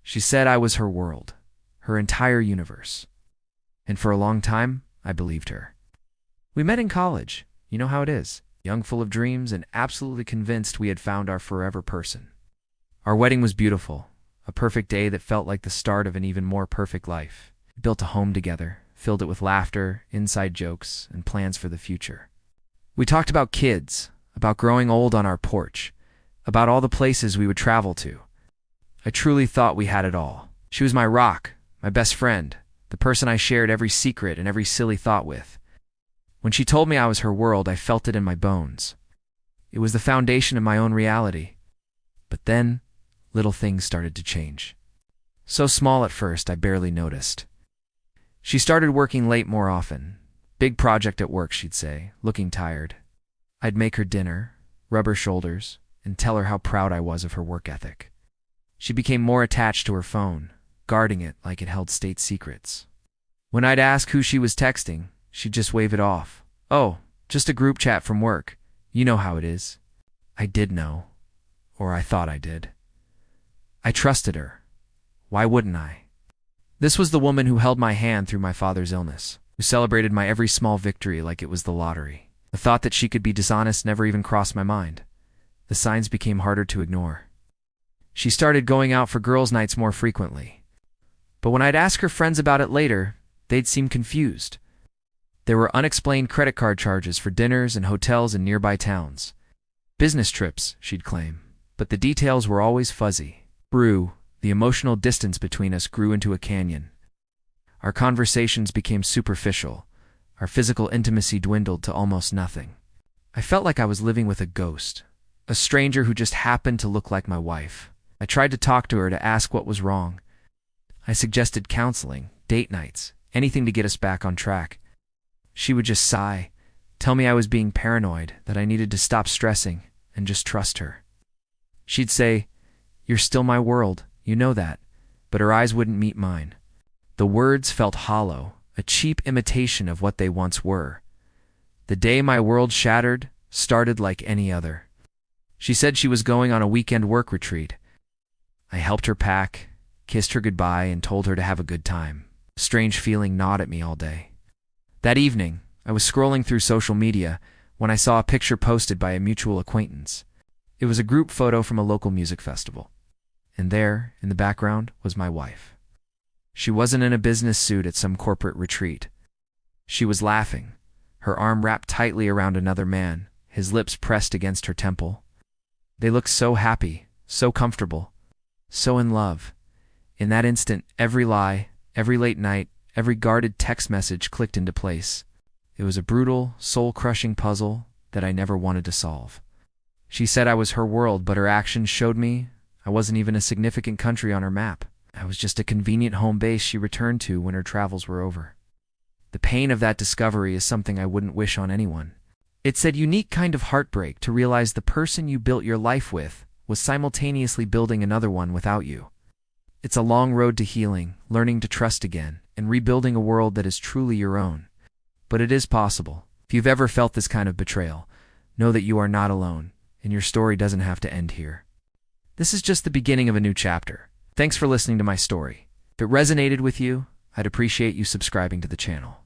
She said I was her world, her entire universe. And for a long time, I believed her. We met in college. You know how it is. Young, full of dreams, and absolutely convinced we had found our forever person. Our wedding was beautiful, a perfect day that felt like the start of an even more perfect life. We built a home together, filled it with laughter, inside jokes, and plans for the future. We talked about kids, about growing old on our porch, about all the places we would travel to. I truly thought we had it all. She was my rock, my best friend, the person I shared every secret and every silly thought with. When she told me I was her world, I felt it in my bones. It was the foundation of my own reality. But then, little things started to change. So small at first, I barely noticed. She started working late more often. Big project at work, she'd say, looking tired. I'd make her dinner, rub her shoulders, and tell her how proud I was of her work ethic. She became more attached to her phone, guarding it like it held state secrets. When I'd ask who she was texting, she'd just wave it off. Oh, just a group chat from work. You know how it is. I did know. Or I thought I did. I trusted her. Why wouldn't I? This was the woman who held my hand through my father's illness, who celebrated my every small victory like it was the lottery. The thought that she could be dishonest never even crossed my mind. The signs became harder to ignore. She started going out for girls' nights more frequently. But when I'd ask her friends about it later, they'd seem confused. There were unexplained credit card charges for dinners and hotels in nearby towns. Business trips, she'd claim, but the details were always fuzzy. The emotional distance between us grew into a canyon. Our conversations became superficial. Our physical intimacy dwindled to almost nothing. I felt like I was living with a ghost, a stranger who just happened to look like my wife. I tried to talk to her to ask what was wrong. I suggested counseling, date nights, anything to get us back on track. She would just sigh, tell me I was being paranoid, that I needed to stop stressing, and just trust her. She'd say, "You're still my world, you know that," but her eyes wouldn't meet mine. The words felt hollow, a cheap imitation of what they once were. The day my world shattered started like any other. She said she was going on a weekend work retreat. I helped her pack, kissed her goodbye, and told her to have a good time. A strange feeling gnawed at me all day. That evening, I was scrolling through social media when I saw a picture posted by a mutual acquaintance. It was a group photo from a local music festival. And there, in the background, was my wife. She wasn't in a business suit at some corporate retreat. She was laughing, her arm wrapped tightly around another man, his lips pressed against her temple. They looked so happy, so comfortable, so in love. In that instant, every lie, every late night, every guarded text message clicked into place. It was a brutal, soul-crushing puzzle that I never wanted to solve. She said I was her world, but her actions showed me I wasn't even a significant country on her map. I was just a convenient home base she returned to when her travels were over. The pain of that discovery is something I wouldn't wish on anyone. It's a unique kind of heartbreak to realize the person you built your life with was simultaneously building another one without you. It's a long road to healing, learning to trust again, and rebuilding a world that is truly your own. But it is possible. If you've ever felt this kind of betrayal, know that you are not alone, and your story doesn't have to end here. This is just the beginning of a new chapter. Thanks for listening to my story. If it resonated with you, I'd appreciate you subscribing to the channel.